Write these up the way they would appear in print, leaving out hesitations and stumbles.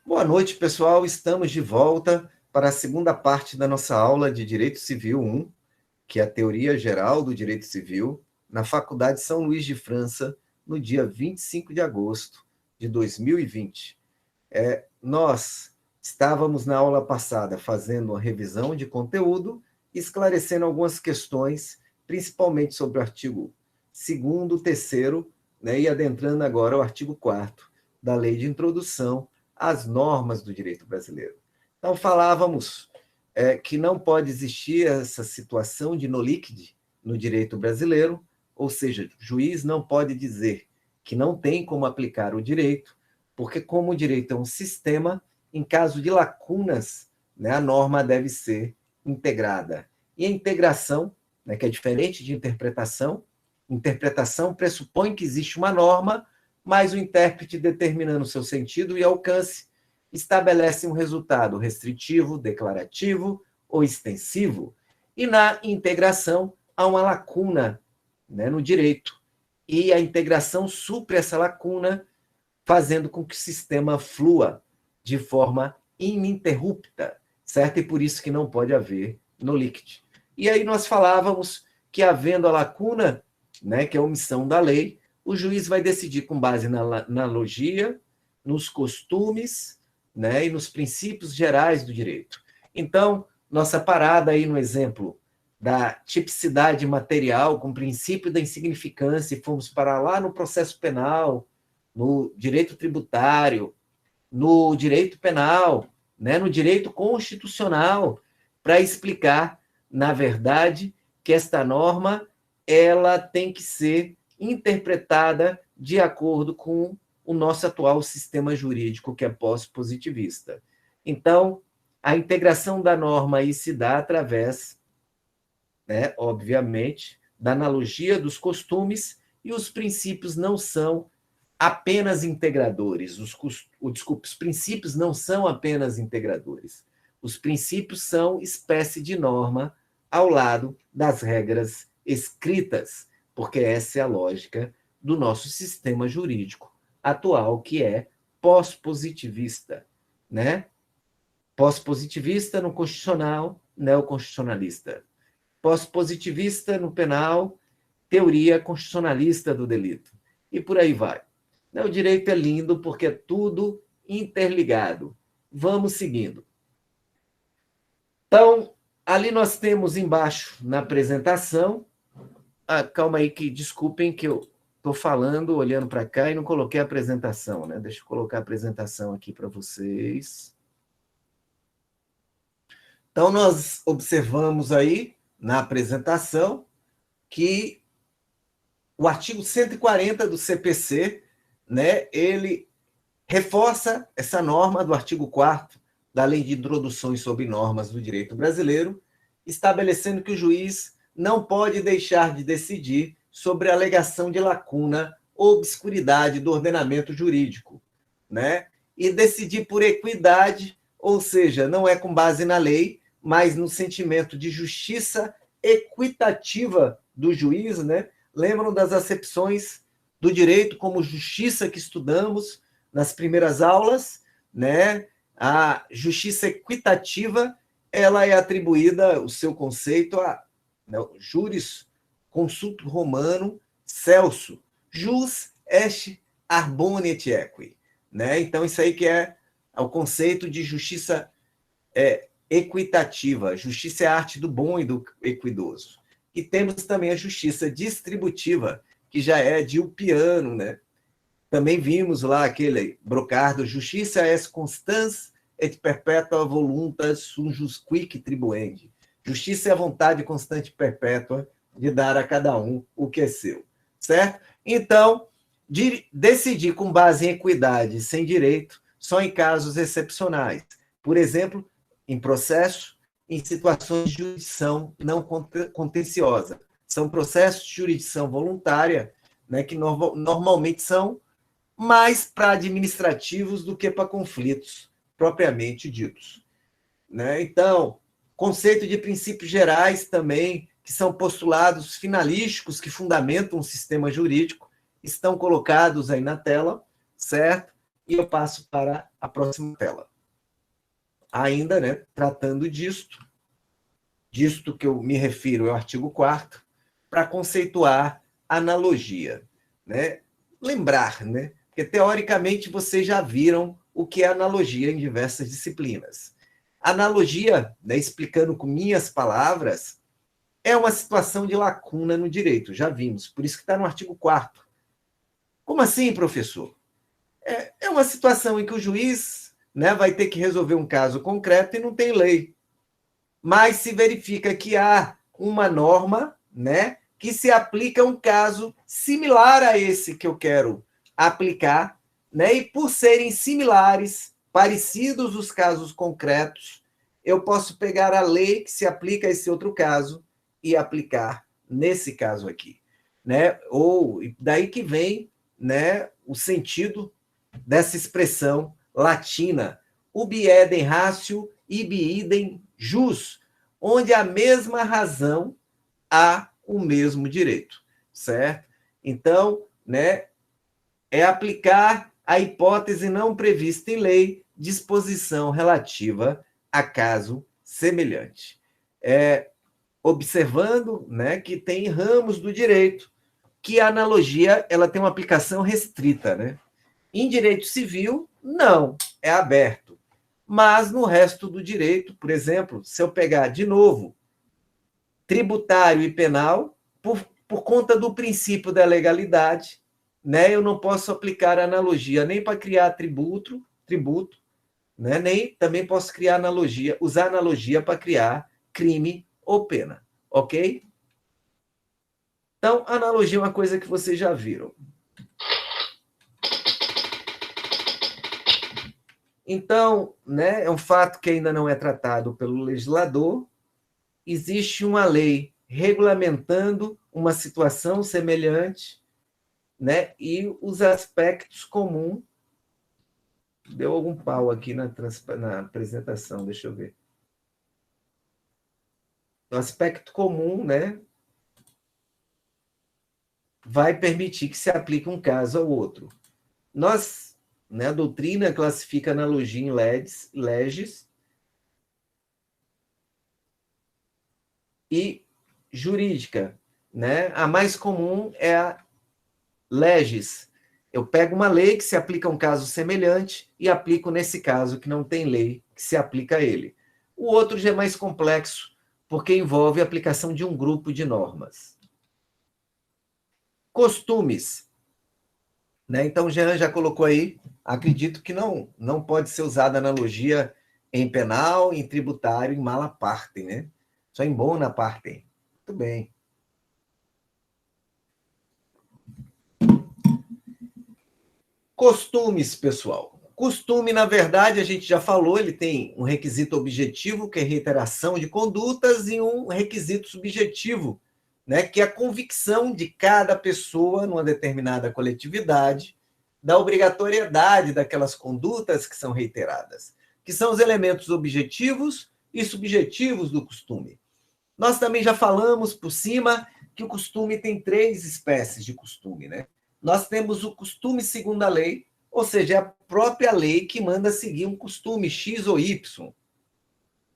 Boa noite, pessoal. Estamos de volta para a segunda parte da nossa aula de Direito Civil 1, que é a teoria geral do direito civil, na Faculdade São Luís de França, no dia 25 de agosto de 2020. Nós estávamos na aula passada fazendo uma revisão de conteúdo, esclarecendo algumas questões, principalmente sobre o artigo 2º, 3º, né, e adentrando agora o artigo 4º da Lei de Introdução às Normas do Direito Brasileiro. Então, falávamos que não pode existir essa situação de no-liquid no direito brasileiro, ou seja, o juiz não pode dizer que não tem como aplicar o direito, porque como o direito é um sistema, em caso de lacunas, né, a norma deve ser integrada. E a integração, né, que é diferente de interpretação pressupõe que existe uma norma, mas o intérprete, determinando seu sentido e alcance, estabelece um resultado restritivo, declarativo ou extensivo. E na integração há uma lacuna, né, no direito. E a integração supre essa lacuna, fazendo com que o sistema flua de forma ininterrupta, certo? E por isso que não pode haver no-liquid. E aí nós falávamos que, havendo a lacuna, né, que é a omissão da lei, o juiz vai decidir com base na analogia, nos costumes, né, e nos princípios gerais do direito. Então, nossa parada aí no exemplo da tipicidade material com o princípio da insignificância, e fomos para lá no processo penal, no direito tributário, no direito penal, né, no direito constitucional, para explicar, na verdade, que esta norma ela tem que ser interpretada de acordo com o nosso atual sistema jurídico, que é pós-positivista. Então, a integração da norma aí se dá através, né, obviamente, da analogia dos costumes, e os princípios não são apenas integradores. Os princípios não são apenas integradores. Os princípios são espécie de norma ao lado das regras escritas, porque essa é a lógica do nosso sistema jurídico atual, que é pós-positivista, né? Pós-positivista no constitucional, neoconstitucionalista. Pós-positivista no penal, teoria constitucionalista do delito. E por aí vai. O direito é lindo porque é tudo interligado. Vamos seguindo. Então, ali nós temos embaixo, na apresentação, calma aí, que desculpem que eu estou falando, olhando para cá e não coloquei a apresentação, né? Deixa eu colocar a apresentação aqui para vocês. Então, nós observamos aí, na apresentação, que o artigo 140 do CPC, né, ele reforça essa norma do artigo 4º da Lei de Introduções sobre Normas do Direito Brasileiro, estabelecendo que o juiz não pode deixar de decidir sobre a alegação de lacuna ou obscuridade do ordenamento jurídico, né? E decidir por equidade, ou seja, não é com base na lei, mas no sentimento de justiça equitativa do juiz, né? Lembram das acepções do direito como justiça que estudamos nas primeiras aulas, né? A justiça equitativa, ela é atribuída, o seu conceito, a juris consulto romano celso, jus est arbone et equi, né? Então, isso aí que é o conceito de justiça equitativa. Justiça é a arte do bom e do equidoso. E temos também a justiça distributiva, que já é de Ulpiano, né? Também vimos lá aquele Brocardo, justiça est constans et perpetua voluntas sum jus quic tribuendi. Justiça é a vontade constante e perpétua de dar a cada um o que é seu, certo? Então, decidir com base em equidade sem direito só em casos excepcionais. Por exemplo, em processo, em situações de jurisdição não contenciosa. São processos de jurisdição voluntária, né, que normalmente são mais para administrativos do que para conflitos propriamente ditos, né? Então, conceito de princípios gerais também, que são postulados finalísticos que fundamentam o sistema jurídico, estão colocados aí na tela, certo? e eu passo para a próxima tela. Ainda, né, tratando disto que eu me refiro é o artigo 4º, para conceituar analogia, né? Lembrar, né? Porque, teoricamente, vocês já viram o que é analogia em diversas disciplinas. Analogia, né, explicando com minhas palavras, é uma situação de lacuna no direito, já vimos, por isso que está no artigo 4º. Como assim, professor? É uma situação em que o juiz, né, vai ter que resolver um caso concreto e não tem lei. Mas se verifica que há uma norma, né, que se aplica a um caso similar a esse que eu quero aplicar, né, e por serem similares, parecidos os casos concretos, eu posso pegar a lei que se aplica a esse outro caso e aplicar nesse caso aqui, né? Ou daí que vem, né, o sentido dessa expressão latina, ubi idem ratio, ibi idem jus, onde a mesma razão há o mesmo direito, certo? Então, né, é aplicar a hipótese não prevista em lei, disposição relativa a caso semelhante. Observando, né, que tem ramos do direito que a analogia ela tem uma aplicação restrita, né? Em direito civil, não, é aberto. Mas no resto do direito, por exemplo, se eu pegar de novo tributário e penal, por conta do princípio da legalidade, né, eu não posso aplicar analogia nem para criar tributo, né, nem também posso criar analogia, usar analogia para criar crime ou pena, ok? Então, analogia é uma coisa que vocês já viram. Então, né, é um fato que ainda não é tratado pelo legislador. Existe uma lei regulamentando uma situação semelhante, né, e os aspectos comuns. Deu algum pau aqui na apresentação, deixa eu ver. O aspecto comum, né, vai permitir que se aplique um caso ao outro. Nós, né, a doutrina classifica analogia em leges e jurídica, né? A mais comum é a leges. Eu pego uma lei que se aplica a um caso semelhante e aplico nesse caso que não tem lei que se aplica a ele. O outro já é mais complexo, porque envolve a aplicação de um grupo de normas. Costumes, né? Então, o Jean já colocou aí, acredito que não pode ser usada analogia em penal, em tributário, em mala parte, né? Só em bona parte. Muito bem. Costumes, pessoal. Costume, na verdade, a gente já falou, ele tem um requisito objetivo, que é reiteração de condutas, e um requisito subjetivo, né, que é a convicção de cada pessoa numa determinada coletividade da obrigatoriedade daquelas condutas que são reiteradas, que são os elementos objetivos e subjetivos do costume. Nós também já falamos por cima que o costume tem 3 espécies de costume, né? Nós temos o costume segundo a lei, ou seja, é a própria lei que manda seguir um costume X ou Y.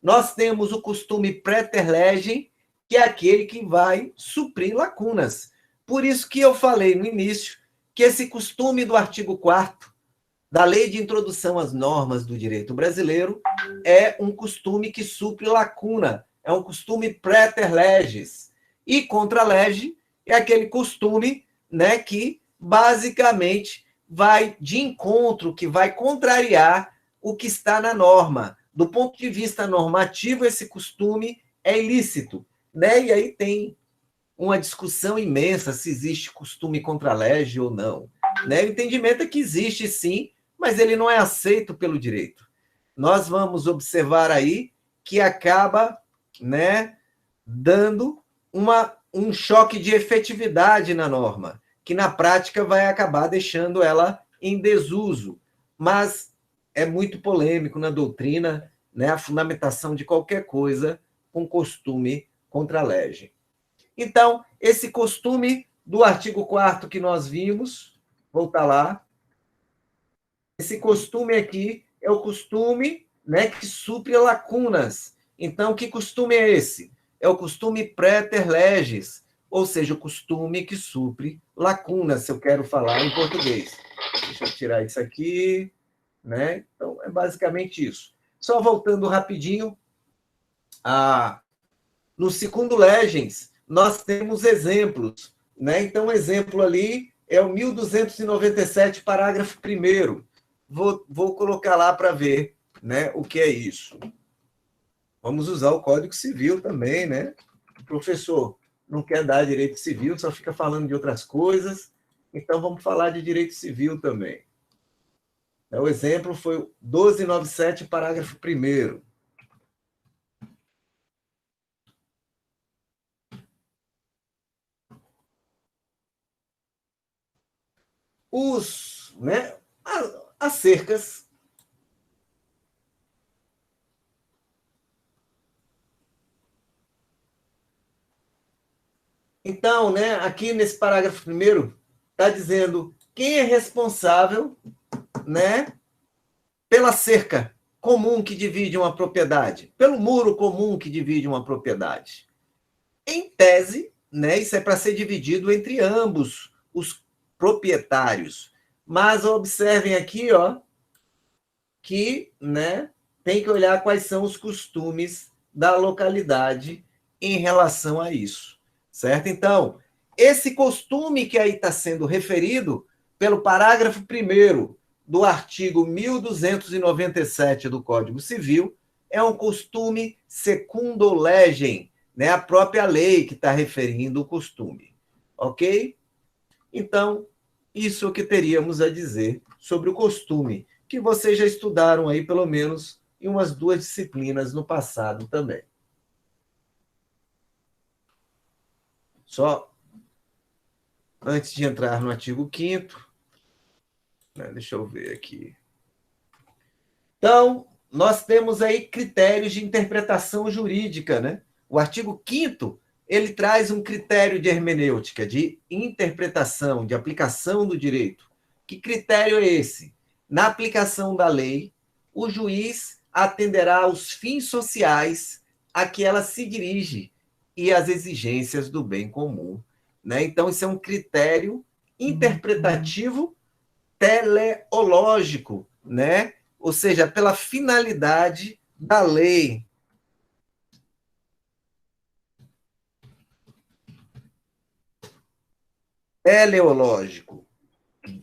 Nós temos o costume praeter legem, que é aquele que vai suprir lacunas. Por isso que eu falei no início que esse costume do artigo 4º da Lei de Introdução às Normas do Direito Brasileiro é um costume que supre lacuna, é um costume praeter legis. E contra lege é aquele costume, né, que basicamente vai de encontro, que vai contrariar o que está na norma. Do ponto de vista normativo, esse costume é ilícito, né? E aí tem uma discussão imensa se existe costume contra lege ou não, né? O entendimento é que existe sim, mas ele não é aceito pelo direito. Nós vamos observar aí que acaba, né, dando um choque de efetividade na norma, que na prática vai acabar deixando ela em desuso. Mas é muito polêmico na doutrina, né, a fundamentação de qualquer coisa com costume contra lege. Então, esse costume do artigo 4º que nós vimos, voltar lá, Esse costume aqui é o costume, né, que supre lacunas. Então, que costume é esse? É o costume praeter legis, ou seja, o costume que supre lacunas, se eu quero falar em português. Deixa eu tirar isso aqui, né? Então, é basicamente isso. Só voltando rapidinho, no segundo legens, nós temos exemplos, né? Então, um exemplo ali é o 1297, parágrafo 1º. Vou colocar lá para ver, né, o que é isso. Vamos usar o Código Civil também, né? O professor não quer dar direito civil, só fica falando de outras coisas. Então, vamos falar de direito civil também. O exemplo foi o 1297, parágrafo 1º. Né, as cercas. Então, né, aqui nesse parágrafo 1º, está dizendo quem é responsável, né, pela cerca comum que divide uma propriedade, pelo muro comum que divide uma propriedade. Em tese, né, isso é para ser dividido entre ambos os proprietários. Mas observem aqui, ó, que, né, tem que olhar quais são os costumes da localidade em relação a isso, certo? Então, esse costume que aí está sendo referido pelo parágrafo 1º do artigo 1297 do Código Civil é um costume secundo legem, né? A própria lei que está referindo o costume, ok? Então, isso é o que teríamos a dizer sobre o costume, que vocês já estudaram aí, pelo menos, em umas 2 disciplinas no passado também. Só antes de entrar no artigo 5º, né, deixa eu ver aqui. Então, nós temos aí critérios de interpretação jurídica, né? O artigo 5º, ele traz um critério de hermenêutica, de interpretação, de aplicação do direito. Que critério é esse? Na aplicação da lei, o juiz atenderá aos fins sociais a que ela se dirige e às exigências do bem comum, né? Então, isso é um critério interpretativo teleológico, né? Ou seja, pela finalidade da lei. Teleológico,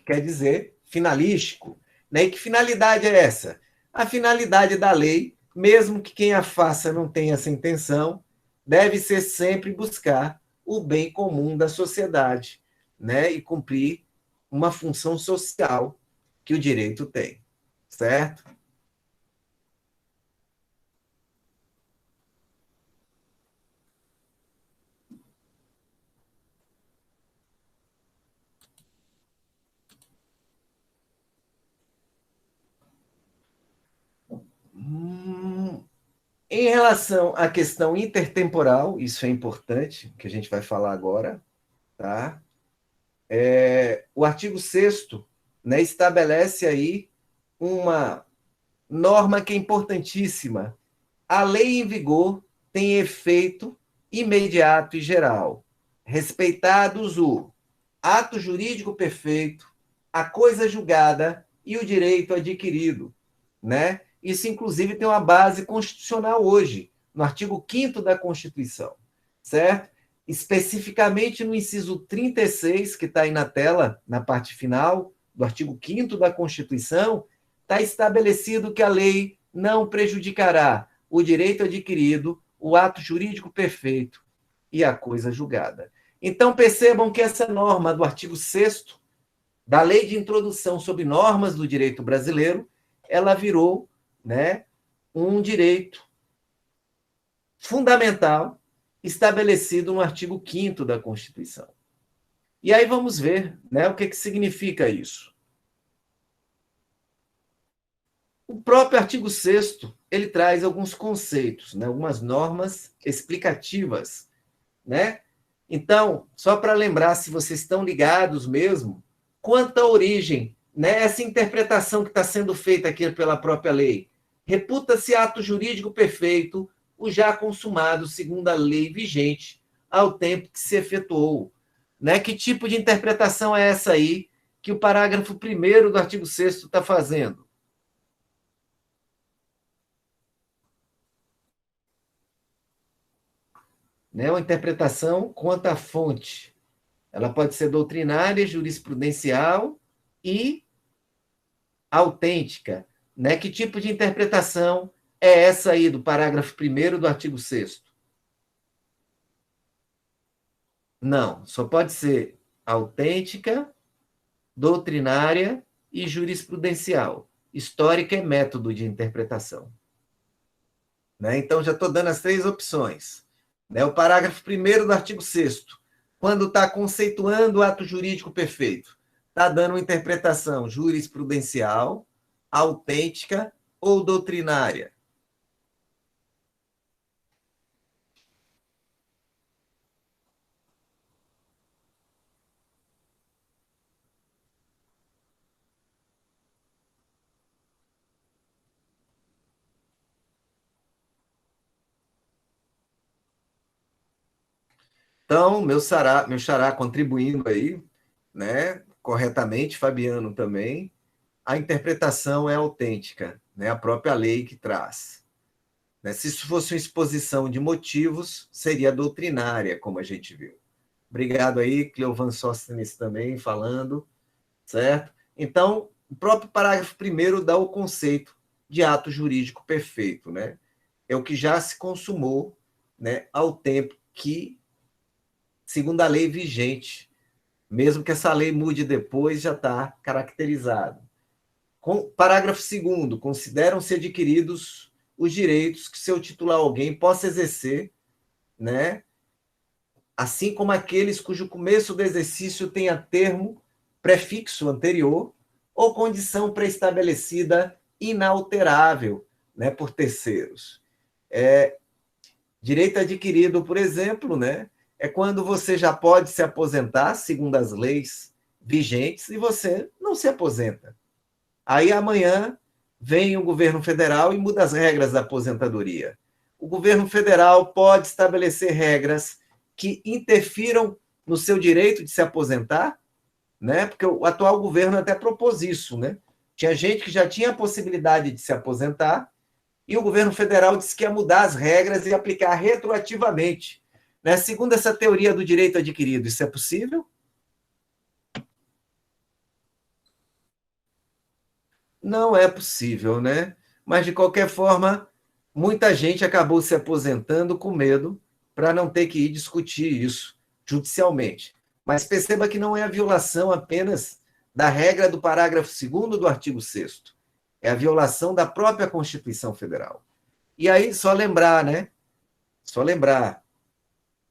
quer dizer finalístico. Né? E que finalidade é essa? A finalidade da lei, mesmo que quem a faça não tenha essa intenção, deve ser sempre buscar o bem comum da sociedade, né? E cumprir uma função social que o direito tem, certo? Em relação à questão intertemporal, isso é importante, que a gente vai falar agora, tá? O artigo 6º, né, estabelece aí uma norma que é importantíssima. A lei em vigor tem efeito imediato e geral, respeitados o ato jurídico perfeito, a coisa julgada e o direito adquirido, né? Isso, inclusive, tem uma base constitucional hoje, no artigo 5º da Constituição, certo? Especificamente no inciso 36, que está aí na tela, na parte final do artigo 5º da Constituição, está estabelecido que a lei não prejudicará o direito adquirido, o ato jurídico perfeito e a coisa julgada. Então, percebam que essa norma do artigo 6º da Lei de Introdução sobre Normas do Direito Brasileiro, ela virou, né, um direito fundamental estabelecido no artigo 5º da Constituição. E aí vamos ver, né, o que significa isso. O próprio artigo 6º, ele traz alguns conceitos, né, algumas normas explicativas, né? Então, só para lembrar, se vocês estão ligados mesmo, quanto à origem né, essa interpretação que está sendo feita aqui pela própria lei. Reputa-se ato jurídico perfeito o já consumado segundo a lei vigente ao tempo que se efetuou. Né? Que tipo de interpretação é essa aí que o parágrafo 1º do artigo 6º está fazendo? Né? Uma interpretação quanto à fonte. Ela pode ser doutrinária, jurisprudencial e autêntica. Né? Que tipo de interpretação é essa aí do parágrafo 1º do artigo 6º? Não, só pode ser autêntica, doutrinária e jurisprudencial. Histórica é método de interpretação. Né? Então, já estou dando as 3 opções. Né? O parágrafo 1º do artigo 6º, quando está conceituando o ato jurídico perfeito, está dando uma interpretação jurisprudencial, autêntica ou doutrinária. Então, meu xará contribuindo aí, né, corretamente, Fabiano também, a interpretação é autêntica, né, a própria lei que traz. Né? Se isso fosse uma exposição de motivos, seria doutrinária, como a gente viu. Obrigado aí, Cleovan Sóstenes também falando, certo? Então, o próprio parágrafo 1º dá o conceito de ato jurídico perfeito, né? É o que já se consumou, né, ao tempo que, segundo a lei vigente, mesmo que essa lei mude depois, já está caracterizado. Parágrafo 2º, consideram-se adquiridos os direitos que seu titular alguém possa exercer, né, assim como aqueles cujo começo do exercício tenha termo, prefixo anterior ou condição pré-estabelecida inalterável, né, por terceiros. Direito adquirido, por exemplo, né, é quando você já pode se aposentar, segundo as leis vigentes, e você não se aposenta. Aí amanhã vem o governo federal e muda as regras da aposentadoria. O governo federal pode estabelecer regras que interfiram no seu direito de se aposentar, né? Porque o atual governo até propôs isso, né? Tinha gente que já tinha a possibilidade de se aposentar e o governo federal disse que ia mudar as regras e aplicar retroativamente. Né? Segundo essa teoria do direito adquirido, isso é possível? Não é possível, né? Mas, de qualquer forma, muita gente acabou se aposentando com medo para não ter que ir discutir isso judicialmente. Mas perceba que não é a violação apenas da regra do parágrafo 2º do artigo 6º. É a violação da própria Constituição Federal. E aí, só lembrar, né? Só lembrar.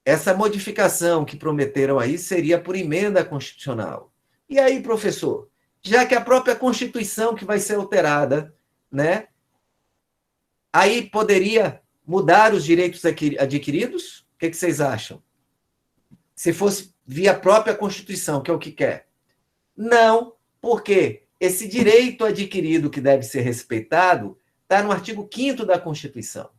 Essa modificação que prometeram aí seria por emenda constitucional. E aí, professor, já que a própria Constituição que vai ser alterada, né? Aí poderia mudar os direitos adquiridos? O que vocês acham? Se fosse via própria Constituição, que é o que quer. Não, porque esse direito adquirido que deve ser respeitado está no artigo 5º da Constituição.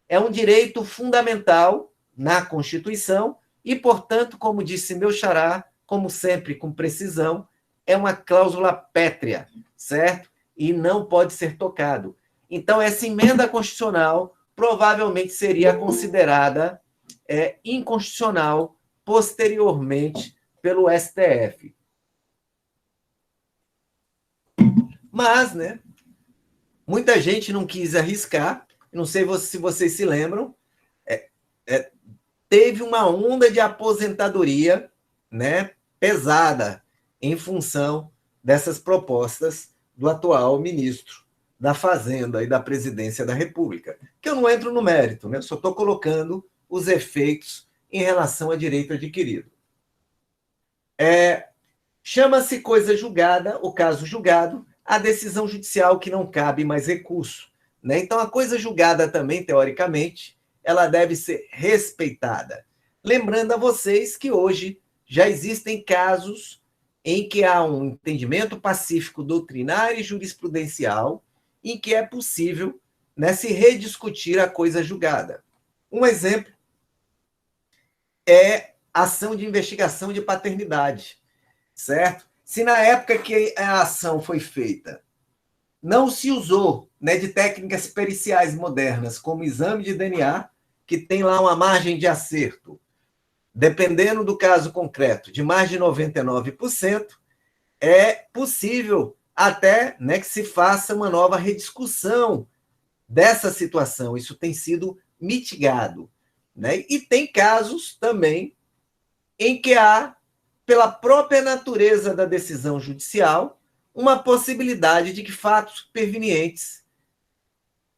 É um direito fundamental na Constituição e, portanto, como disse meu xará, como sempre, com precisão, é uma cláusula pétrea, certo? E não pode ser tocado. Então, essa emenda constitucional provavelmente seria considerada inconstitucional posteriormente pelo STF. Mas, né, muita gente não quis arriscar, não sei se vocês se lembram, teve uma onda de aposentadoria, né, pesada em função dessas propostas do atual ministro da Fazenda e da Presidência da República, que eu não entro no mérito, né? Só estou colocando os efeitos em relação a direito adquirido. Chama-se coisa julgada, o caso julgado, a decisão judicial que não cabe mais recurso. Né? Então, a coisa julgada também, teoricamente, ela deve ser respeitada. Lembrando a vocês que hoje já existem casos em que há um entendimento pacífico doutrinário e jurisprudencial, em que é possível, né, se rediscutir a coisa julgada. Um exemplo é ação de investigação de paternidade, certo? Se na época que a ação foi feita não se usou, né, de técnicas periciais modernas, como exame de DNA, que tem lá uma margem de acerto, dependendo do caso concreto, de mais de 99%, é possível até, né, que se faça uma nova rediscussão dessa situação. Isso tem sido mitigado, né? E tem casos também em que há, pela própria natureza da decisão judicial, uma possibilidade de que fatos supervenientes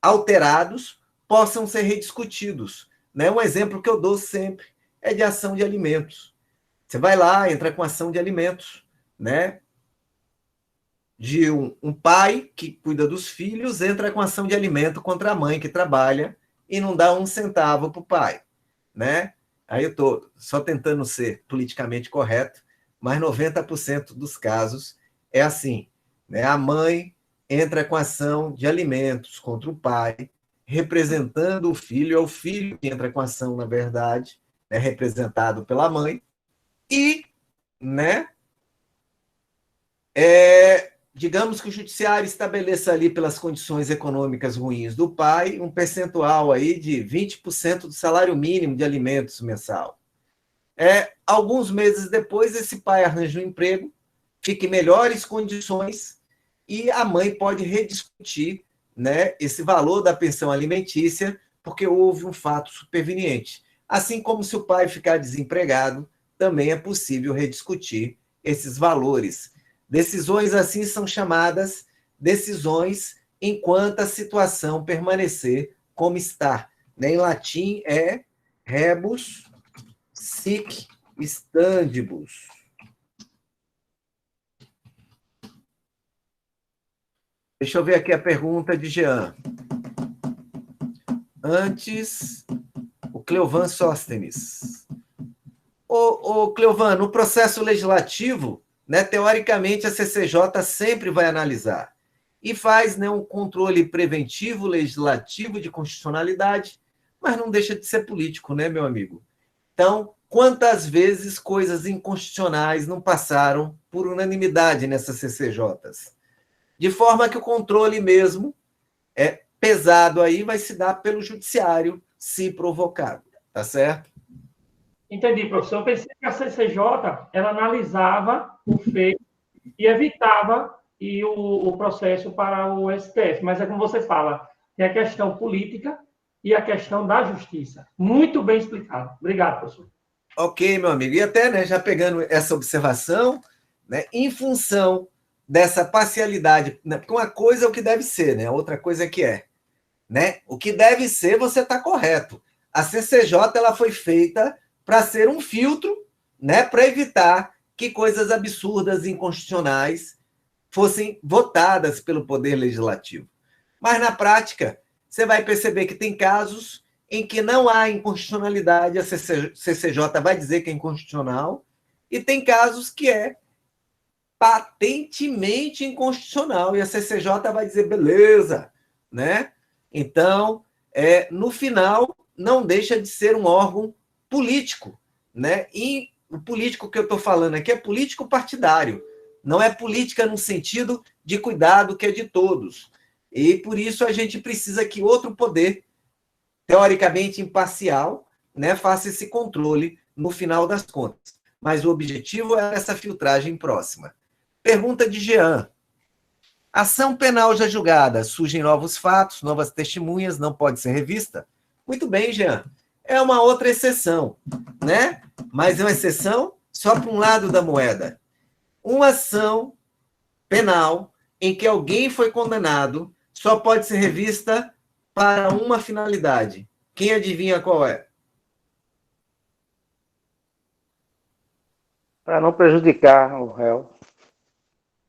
alterados possam ser rediscutidos, né? Um exemplo que eu dou sempre é de ação de alimentos. Você vai lá, entra com ação de alimentos, né? De um pai que cuida dos filhos, entra com ação de alimento contra a mãe que trabalha e não dá um centavo para o pai, né? Aí eu estou só tentando ser politicamente correto, mas 90% dos casos é assim, né? A mãe entra com ação de alimentos contra o pai, representando o filho, é o filho que entra com ação, na verdade, né? Representado pela mãe, e, né, digamos que o judiciário estabeleça ali, pelas condições econômicas ruins do pai, um percentual aí de 20% do salário mínimo de alimentos mensal. Alguns meses depois, esse pai arranja um emprego, fica em melhores condições e a mãe pode rediscutir, né, esse valor da pensão alimentícia, porque houve um fato superveniente. Assim como se o pai ficar desempregado, também é possível rediscutir esses valores. Decisões assim são chamadas decisões enquanto a situação permanecer como está. Em latim é rebus sic stantibus. Deixa eu ver aqui a pergunta de Jean. Antes, o Cleovan Sóstenes. Ô Cleovan, no processo legislativo, né, teoricamente, a CCJ sempre vai analisar e faz, né, um controle preventivo legislativo de constitucionalidade, mas não deixa de ser político, né, meu amigo? Então, quantas vezes coisas inconstitucionais não passaram por unanimidade nessas CCJs? De forma que o controle mesmo pesado aí vai se dar pelo judiciário, se provocado, tá certo? Entendi, professor. Eu pensei que a CCJ ela analisava o feito e evitava o processo para o STF. Mas é como você fala, tem a questão política e a questão da justiça. Muito bem explicado. Obrigado, professor. Ok, meu amigo. E até, né, já pegando essa observação, né, em função dessa parcialidade, né, porque uma coisa é o que deve ser, né, outra coisa é que é. Né? O que deve ser, você está correto. A CCJ ela foi feita para ser um filtro, né, para evitar que coisas absurdas e inconstitucionais fossem votadas pelo Poder Legislativo. Mas, na prática, você vai perceber que tem casos em que não há inconstitucionalidade, a CCJ vai dizer que é inconstitucional, e tem casos que é patentemente inconstitucional, e a CCJ vai dizer, beleza, né? Então, no final, não deixa de ser um órgão político, né? E o político que eu estou falando aqui é político partidário, não é política no sentido de cuidado que é de todos. E por isso a gente precisa que outro poder, teoricamente imparcial, né, faça esse controle no final das contas. Mas o objetivo é essa filtragem próxima. Pergunta de Jean. Ação penal já julgada, surgem novos fatos, novas testemunhas, não pode ser revista? Muito bem, Jean. É uma outra exceção, né? Mas é uma exceção só para um lado da moeda. Uma ação penal em que alguém foi condenado só pode ser revista para uma finalidade. Quem adivinha qual é? Para não prejudicar o réu.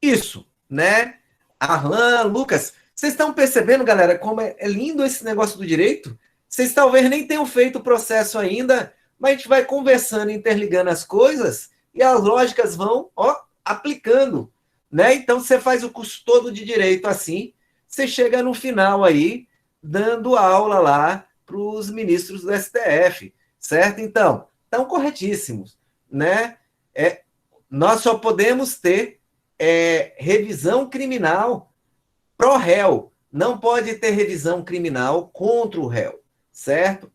Isso, né? Arlan, Lucas, vocês estão percebendo, galera, como é lindo esse negócio do direito? Vocês talvez nem tenham feito o processo ainda, mas a gente vai conversando, interligando as coisas, e as lógicas vão, aplicando, né? Então, você faz o curso todo de direito assim, você chega no final aí, dando aula lá para os ministros do STF, certo? Então, estão corretíssimos, né? Nós só podemos ter revisão criminal pró réu, não pode ter revisão criminal contra o réu, certo?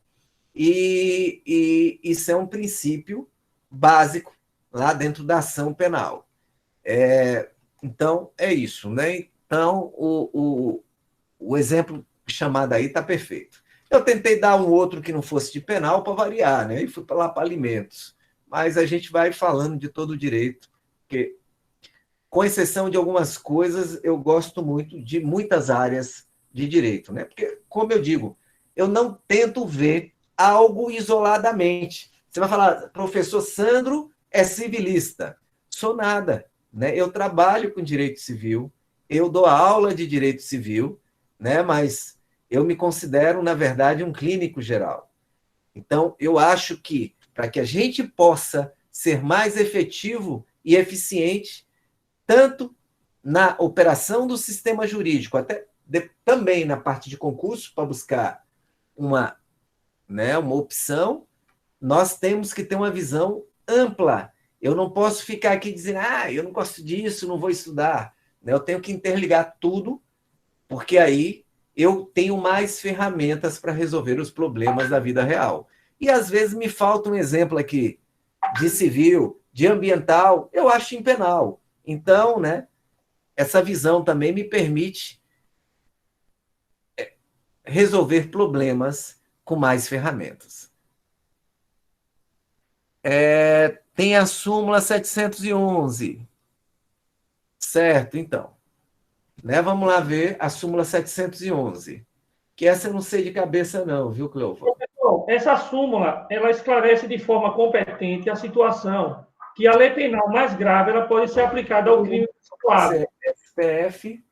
E isso é um princípio básico lá dentro da ação penal. Então, é isso, né? Então, o exemplo chamado aí está perfeito. Eu tentei dar um outro que não fosse de penal para variar, né? E fui lá para alimentos. Mas a gente vai falando de todo o direito, porque, com exceção de algumas coisas, eu gosto muito de muitas áreas de direito, né? Porque, como eu digo, eu não tento ver algo isoladamente. Você vai falar, professor Sandro é civilista. Sou nada, né? Eu trabalho com direito civil, eu dou aula de direito civil, né? Mas eu me considero, na verdade, um clínico geral. Então, eu acho que, para que a gente possa ser mais efetivo e eficiente, tanto na operação do sistema jurídico, também na parte de concurso, para buscar uma opção, nós temos que ter uma visão ampla. Eu não posso ficar aqui dizendo, eu não gosto disso, não vou estudar. Eu tenho que interligar tudo, porque aí eu tenho mais ferramentas para resolver os problemas da vida real. E, às vezes, me falta um exemplo aqui de civil, de ambiental, eu acho em penal. Então, né, essa visão também me permite resolver problemas com mais ferramentas. Tem a súmula 711. Certo, então. Né? Vamos lá ver a súmula 711. Que essa eu não sei de cabeça não, viu, Cleovão? Essa súmula, ela esclarece de forma competente a situação que a lei penal mais grave ela pode ser aplicada ao crime principal. STF.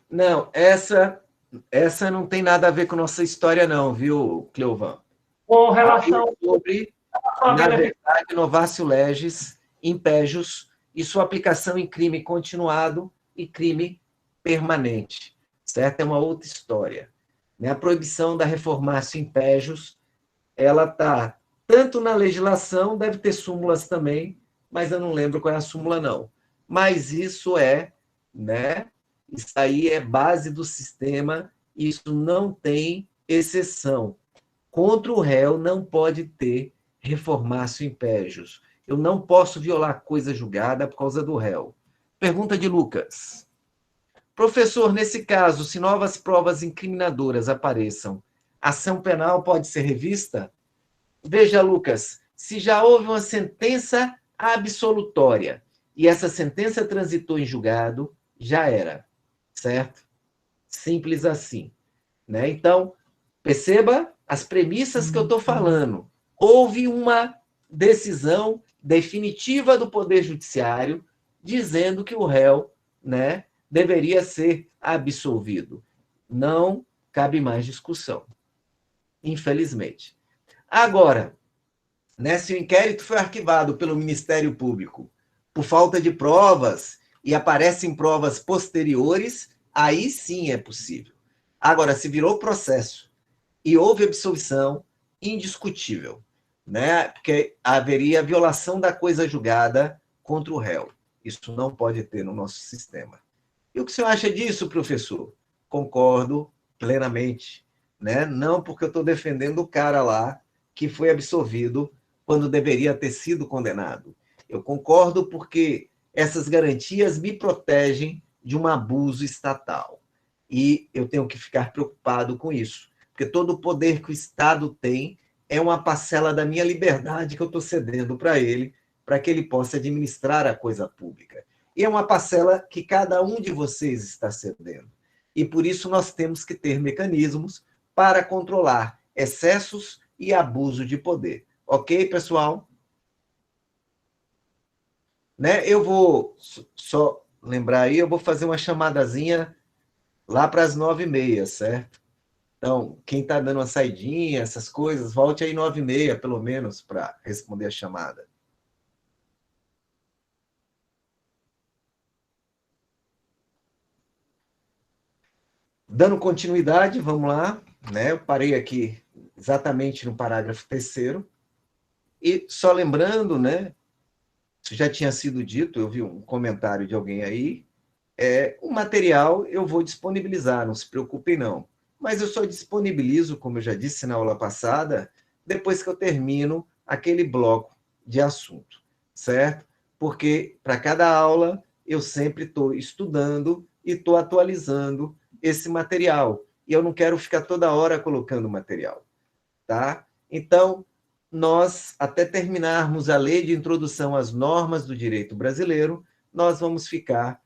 Não, essa não tem nada a ver com nossa história não, viu, Cleovão? Com relação sobre, na verdade, novatio legis, impégios e sua aplicação em crime continuado e crime permanente, certo? É uma outra história. A proibição da reformatio impégios, ela está tanto na legislação, deve ter súmulas também, mas eu não lembro qual é a súmula, não. Mas isso isso aí é base do sistema, isso não tem exceção. Contra o réu não pode ter reformatio impégios. Eu não posso violar coisa julgada por causa do réu. Pergunta de Lucas. Professor, nesse caso, se novas provas incriminadoras apareçam, a ação penal pode ser revista? Veja, Lucas, se já houve uma sentença absolutória e essa sentença transitou em julgado, já era, certo? Simples assim. Né? Então, perceba as premissas que eu estou falando. Houve uma decisão definitiva do Poder Judiciário dizendo que o réu, deveria ser absolvido. Não cabe mais discussão, infelizmente. Agora, se o inquérito foi arquivado pelo Ministério Público por falta de provas e aparecem provas posteriores, aí sim é possível. Agora, se virou processo e houve absolvição, indiscutível, porque haveria violação da coisa julgada contra o réu. Isso não pode ter no nosso sistema. E o que o senhor acha disso, professor? Concordo plenamente. Não porque eu estou defendendo o cara lá que foi absolvido quando deveria ter sido condenado. Eu concordo porque essas garantias me protegem de um abuso estatal. E eu tenho que ficar preocupado com isso, porque todo o poder que o Estado tem é uma parcela da minha liberdade que eu estou cedendo para ele, para que ele possa administrar a coisa pública. E é uma parcela que cada um de vocês está cedendo. E por isso nós temos que ter mecanismos para controlar excessos e abuso de poder. Ok, pessoal? Eu vou só lembrar aí, eu vou fazer uma chamadazinha lá para as 9h30, certo? Então, quem está dando uma saidinha, essas coisas, volte aí 9h30, pelo menos, para responder a chamada. Dando continuidade, vamos lá, né? Eu parei aqui exatamente no parágrafo 3º, e só lembrando, né? Isso já tinha sido dito, eu vi um comentário de alguém aí, o material eu vou disponibilizar, não se preocupem não. Mas eu só disponibilizo, como eu já disse na aula passada, depois que eu termino aquele bloco de assunto, certo? Porque para cada aula eu sempre estou estudando e estou atualizando esse material. E eu não quero ficar toda hora colocando material, tá? Então, nós, até terminarmos a lei de introdução às normas do direito brasileiro, nós vamos ficar,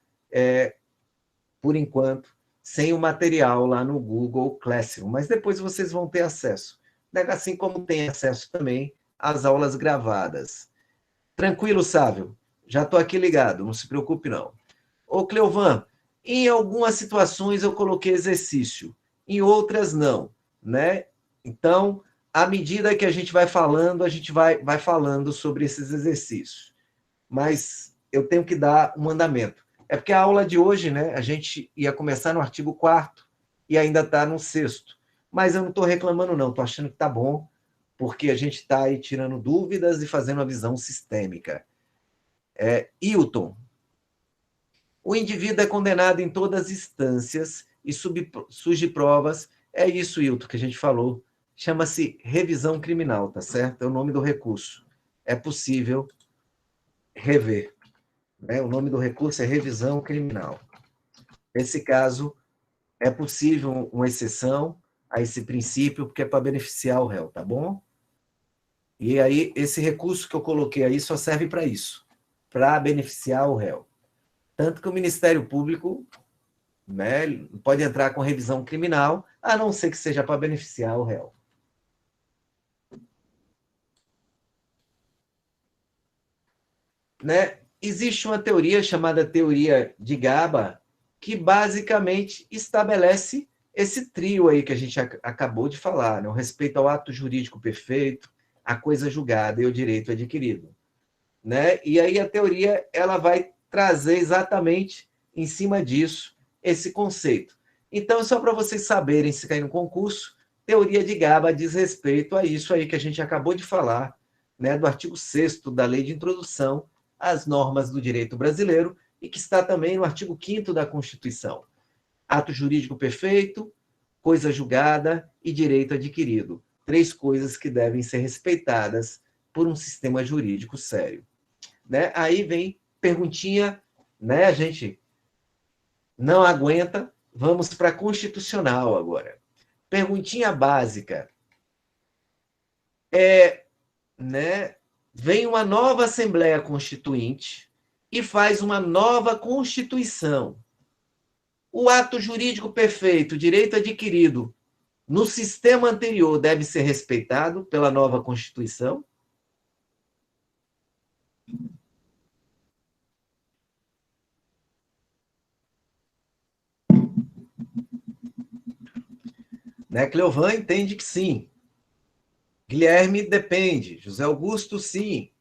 por enquanto, sem o material lá no Google Classroom, mas depois vocês vão ter acesso, assim como tem acesso também às aulas gravadas. Tranquilo, Sávio? Já estou aqui ligado, não se preocupe não. Ô, Cleovan, em algumas situações eu coloquei exercício, em outras não, né? Então, à medida que a gente vai falando, a gente vai falando sobre esses exercícios. Mas eu tenho que dar um andamento. É porque a aula de hoje, né, a gente ia começar no artigo 4º e ainda está no 6º. Mas eu não estou reclamando, não. Estou achando que está bom, porque a gente está aí tirando dúvidas e fazendo uma visão sistêmica. Hilton, o indivíduo é condenado em todas as instâncias e surge provas. É isso, Hilton, que a gente falou. Chama-se revisão criminal, tá certo? É o nome do recurso. É possível rever. Né? O nome do recurso é revisão criminal. Nesse caso, é possível uma exceção a esse princípio, porque é para beneficiar o réu, tá bom? E aí, esse recurso que eu coloquei aí só serve para isso, para beneficiar o réu. Tanto que o Ministério Público, né, pode entrar com revisão criminal, a não ser que seja para beneficiar o réu. Né? Existe uma teoria chamada teoria de GABA, que basicamente estabelece esse trio aí que a gente acabou de falar, né? O respeito ao ato jurídico perfeito, a coisa julgada e o direito adquirido. Né? E aí a teoria ela vai trazer exatamente em cima disso esse conceito. Então, só para vocês saberem, se cair no concurso, teoria de GABA diz respeito a isso aí que a gente acabou de falar, né, do artigo 6º da Lei de Introdução às Normas do Direito Brasileiro, e que está também no artigo 5º da Constituição. Ato jurídico perfeito, coisa julgada e direito adquirido. 3 coisas que devem ser respeitadas por um sistema jurídico sério. Né? Aí vem perguntinha, né? A gente não aguenta, vamos para a constitucional agora. Perguntinha básica. Né? Vem uma nova Assembleia Constituinte e faz uma nova Constituição. O ato jurídico perfeito, direito adquirido, no sistema anterior deve ser respeitado pela nova Constituição? Né? Cleovan entende que sim. Guilherme depende. José Augusto, sim.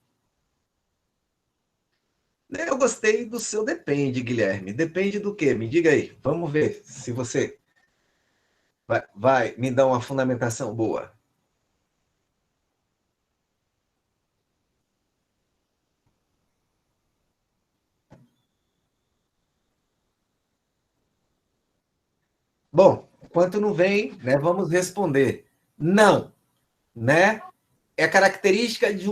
Eu gostei do seu depende, Guilherme. Depende do quê? Me diga aí. Vamos ver se você vai me dar uma fundamentação boa. Bom, enquanto não vem, né, vamos responder. Não, né? É característica de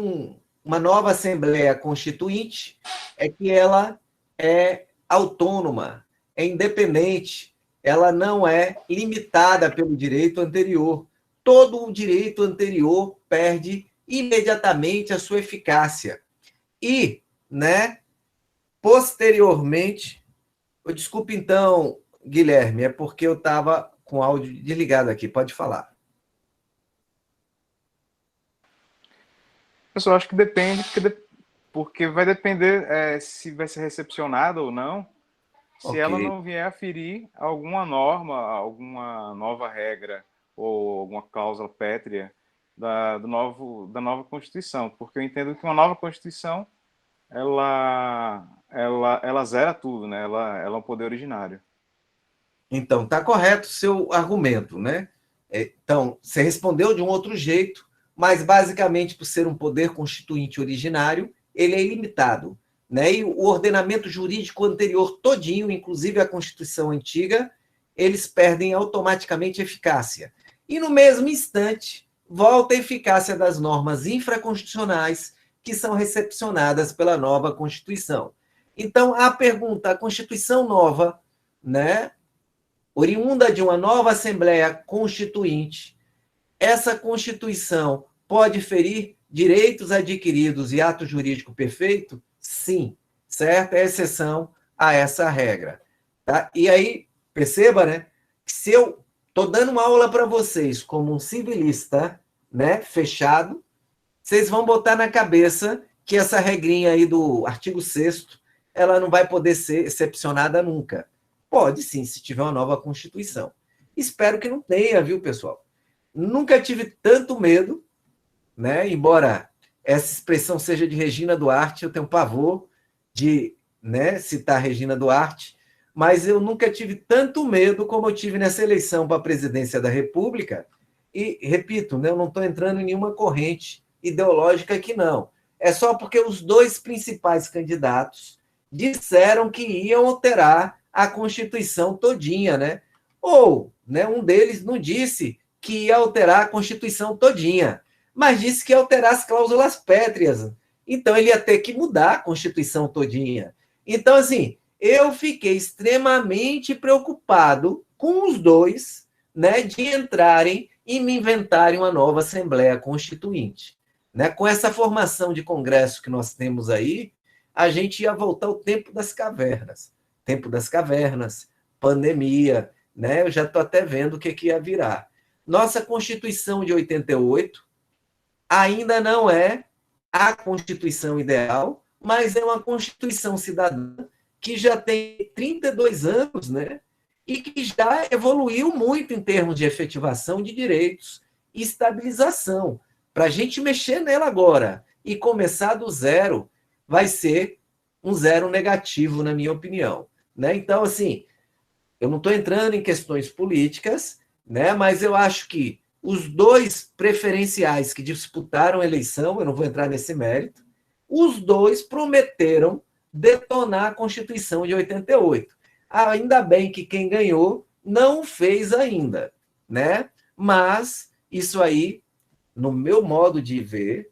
uma nova Assembleia Constituinte é que ela é autônoma, é independente, ela não é limitada pelo direito anterior. Todo o direito anterior perde imediatamente a sua eficácia. E, né, posteriormente, desculpe então, Guilherme, é porque eu estava com o áudio desligado aqui, pode falar. Eu só acho que depende, porque vai depender se vai ser recepcionado ou não. se ela não vier a ferir alguma norma, alguma nova regra ou alguma cláusula pétrea da nova Constituição, porque eu entendo que uma nova Constituição ela zera tudo, né? Ela é um poder originário. Então, está correto o seu argumento, né? Então, você respondeu de um outro jeito, mas basicamente, por ser um poder constituinte originário, ele é ilimitado, né? E o ordenamento jurídico anterior todinho, inclusive a Constituição antiga, eles perdem automaticamente eficácia. E no mesmo instante, volta a eficácia das normas infraconstitucionais que são recepcionadas pela nova Constituição. Então, a pergunta, a Constituição nova, né, oriunda de uma nova Assembleia Constituinte, essa Constituição pode ferir direitos adquiridos e ato jurídico perfeito? Sim, certo? É exceção a essa regra. Tá? E aí, perceba, né, que se eu estou dando uma aula para vocês como um civilista, né, fechado, vocês vão botar na cabeça que essa regrinha aí do artigo 6º, ela não vai poder ser excepcionada nunca. Pode sim, se tiver uma nova Constituição. Espero que não tenha, viu, pessoal? Nunca tive tanto medo, né? Embora essa expressão seja de Regina Duarte, eu tenho pavor de, né, citar Regina Duarte, mas eu nunca tive tanto medo como eu tive nessa eleição para a presidência da República. E, repito, né, eu não estou entrando em nenhuma corrente ideológica aqui, não. É só porque os dois principais candidatos disseram que iam alterar a Constituição todinha, né? Ou, né, um deles não disse que ia alterar a Constituição todinha, mas disse que ia alterar as cláusulas pétreas. Então, ele ia ter que mudar a Constituição todinha. Então, assim, eu fiquei extremamente preocupado com os dois, né, de entrarem e me inventarem uma nova Assembleia Constituinte. Né? Com essa formação de Congresso que nós temos aí, a gente ia voltar ao tempo das cavernas. Tempo das cavernas, pandemia, né? Eu já estou até vendo o que ia virar. Nossa Constituição de 88 ainda não é a Constituição ideal, mas é uma Constituição cidadã que já tem 32 anos, né? E que já evoluiu muito em termos de efetivação de direitos e estabilização. Para a gente mexer nela agora e começar do zero, vai ser um zero negativo, na minha opinião. Né? Então, assim, eu não estou entrando em questões políticas, né? Mas eu acho que os dois preferenciais que disputaram a eleição, eu não vou entrar nesse mérito, os dois prometeram detonar a Constituição de 88. Ainda bem que quem ganhou não fez ainda, né? Mas isso aí, no meu modo de ver,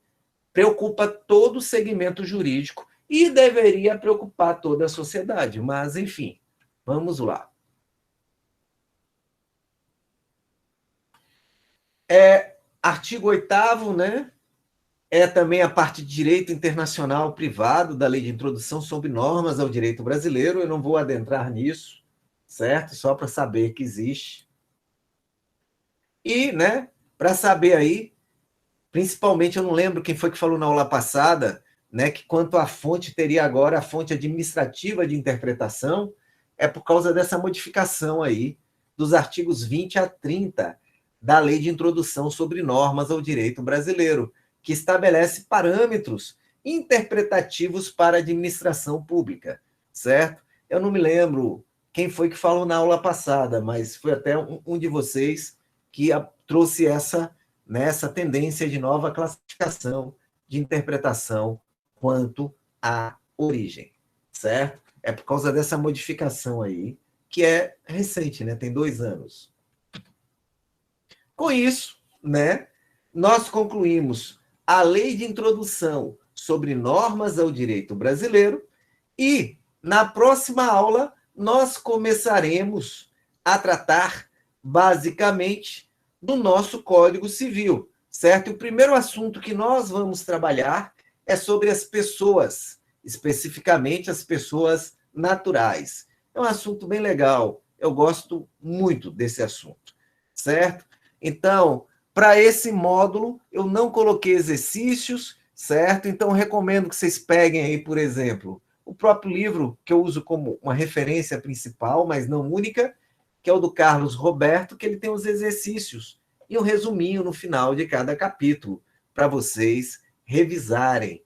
preocupa todo o segmento jurídico e deveria preocupar toda a sociedade. Mas, enfim, vamos lá. Artigo 8º, né? É também a parte de direito internacional privado da Lei de Introdução sobre Normas ao Direito Brasileiro. Eu não vou adentrar nisso, certo? Só para saber que existe. E, né, para saber aí, principalmente, eu não lembro quem foi que falou na aula passada, né, que quanto à fonte, teria agora a fonte administrativa de interpretação, é por causa dessa modificação aí dos artigos 20 a 30 da Lei de Introdução sobre Normas ao Direito Brasileiro, que estabelece parâmetros interpretativos para a administração pública, certo? Eu não me lembro quem foi que falou na aula passada, mas foi até um de vocês que trouxe essa tendência de nova classificação de interpretação quanto à origem, certo? É por causa dessa modificação aí, que é recente, né? Tem 2 anos. Com isso, né, nós concluímos a Lei de Introdução sobre Normas ao Direito Brasileiro e, na próxima aula, nós começaremos a tratar, basicamente, do nosso Código Civil, certo? E o primeiro assunto que nós vamos trabalhar é sobre as pessoas, especificamente as pessoas naturais. É um assunto bem legal, eu gosto muito desse assunto, certo? Então, para esse módulo, eu não coloquei exercícios, certo? Então, recomendo que vocês peguem aí, por exemplo, o próprio livro que eu uso como uma referência principal, mas não única, que é o do Carlos Roberto, que ele tem os exercícios e um resuminho no final de cada capítulo, para vocês revisarem.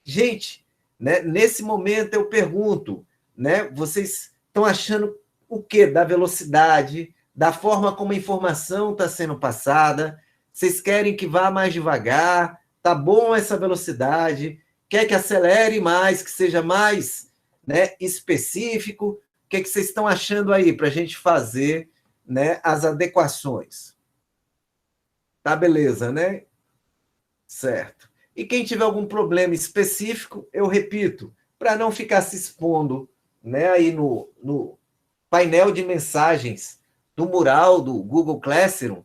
Gente, né, nesse momento eu pergunto, né, vocês estão achando o quê? Da velocidade, da forma como a informação está sendo passada? Vocês querem que vá mais devagar? Tá bom essa velocidade? Quer que acelere mais, que seja mais, né, específico? O que vocês estão achando aí para a gente fazer, né, as adequações? Tá beleza, né? Certo. E quem tiver algum problema específico, eu repito, para não ficar se expondo, né, aí no painel de mensagens do mural do Google Classroom,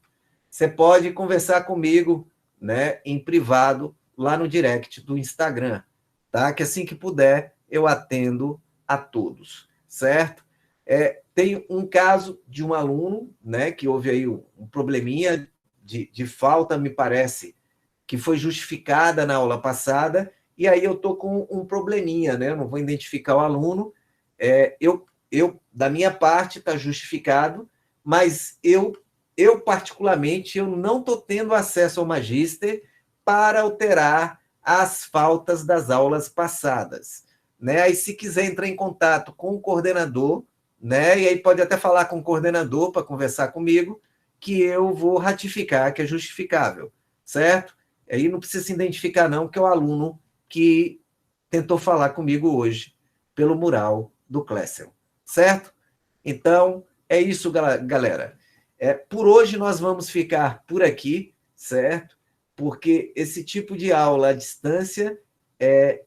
você pode conversar comigo, né, em privado, lá no direct do Instagram, tá? Que assim que puder, eu atendo a todos, certo? Tem um caso de um aluno, né, que houve aí um probleminha de falta, me parece, que foi justificada na aula passada, e aí eu estou com um probleminha, né? Eu não vou identificar o aluno. Da minha parte, está justificado, mas eu particularmente, eu não estou tendo acesso ao Magister para alterar as faltas das aulas passadas, né? Aí, se quiser entrar em contato com o coordenador, né? E aí pode até falar com o coordenador para conversar comigo, que eu vou ratificar que é justificável, certo? Aí não precisa se identificar, não, que é o aluno que tentou falar comigo hoje pelo mural do Classroom, certo? Então, é isso, galera. Por hoje nós vamos ficar por aqui, certo? Porque esse tipo de aula à distância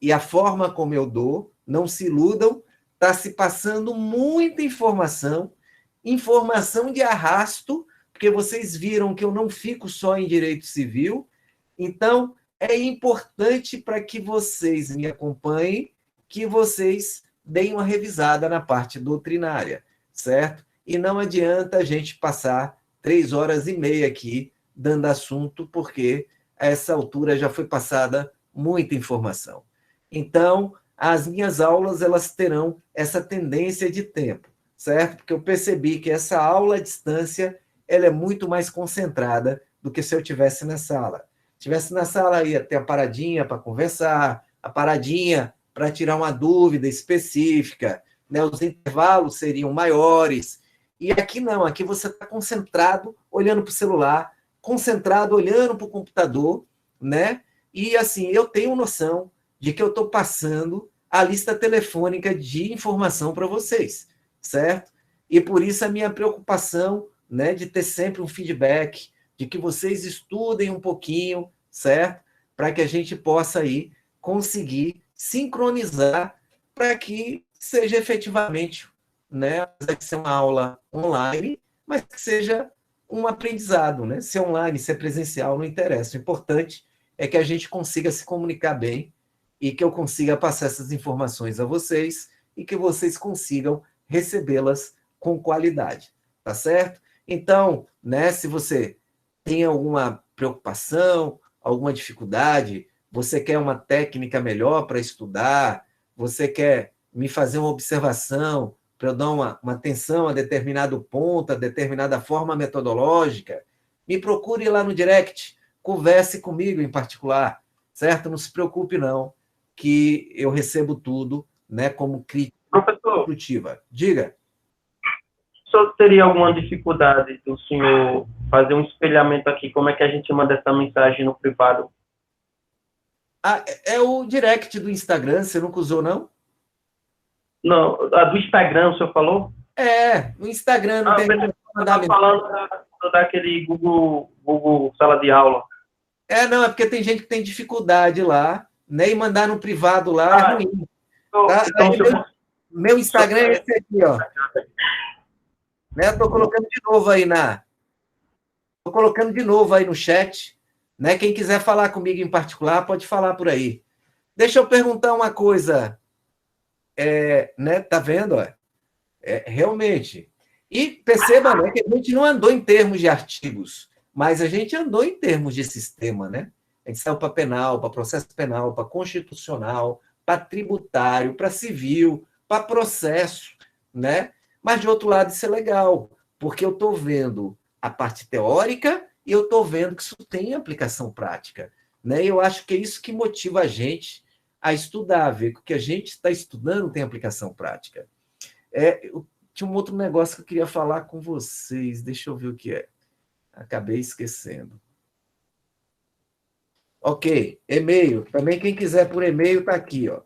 e a forma como eu dou, não se iludam, está se passando muita informação de arrasto, porque vocês viram que eu não fico só em direito civil. Então, é importante para que vocês me acompanhem, que vocês deem uma revisada na parte doutrinária, certo? E não adianta a gente passar 3 horas e meia aqui dando assunto, porque a essa altura já foi passada muita informação. Então, as minhas aulas elas terão essa tendência de tempo, certo? Porque eu percebi que essa aula à distância ela é muito mais concentrada do que se eu tivesse na sala. Tivesse na sala, ia ter a paradinha para conversar, a paradinha para tirar uma dúvida específica, né? Os intervalos seriam maiores. E aqui não, aqui você está concentrado, olhando para o celular, concentrado, olhando para o computador, né? E assim, eu tenho noção de que eu estou passando a lista telefônica de informação para vocês, certo? E por isso a minha preocupação, né, de ter sempre um feedback, de que vocês estudem um pouquinho, certo? Para que a gente possa aí conseguir sincronizar para que seja efetivamente, né, que ser uma aula online, mas que seja um aprendizado, né? Se é online, se é presencial, não interessa. O importante é que a gente consiga se comunicar bem e que eu consiga passar essas informações a vocês e que vocês consigam recebê-las com qualidade, tá certo? Então, né, se você tem alguma preocupação, alguma dificuldade, você quer uma técnica melhor para estudar, você quer me fazer uma observação para eu dar uma atenção a determinado ponto, a determinada forma metodológica, me procure lá no direct, converse comigo em particular, certo? Não se preocupe não, que eu recebo tudo, né, como crítica construtiva. Diga. O senhor teria alguma dificuldade do senhor fazer um espelhamento aqui? Como é que a gente manda essa mensagem no privado? É o direct do Instagram, você nunca usou, não? Não, a do Instagram, o senhor falou? No Instagram não tem como mandar mensagem. Falando daquele Google Sala de Aula. Não, é porque tem gente que tem dificuldade lá, né? E mandar no privado lá é ruim. Tá? Então, meu Instagram é esse aqui, ó. Né? Estou colocando de novo aí no chat, né? Quem quiser falar comigo em particular, pode falar por aí. Deixa eu perguntar uma coisa, né? Tá vendo? Realmente. E perceba, né, que a gente não andou em termos de artigos, mas a gente andou em termos de sistema, né? A gente saiu para penal, para processo penal, para constitucional, para tributário, para civil, para processo, né? Mas, de outro lado, isso é legal, porque eu estou vendo a parte teórica e eu estou vendo que isso tem aplicação prática, né? E eu acho que é isso que motiva a gente a estudar, ver que o que a gente está estudando tem aplicação prática. Eu tinha um outro negócio que eu queria falar com vocês, deixa eu ver o que é. Acabei esquecendo. Ok, e-mail. Também quem quiser por e-mail está aqui, ó.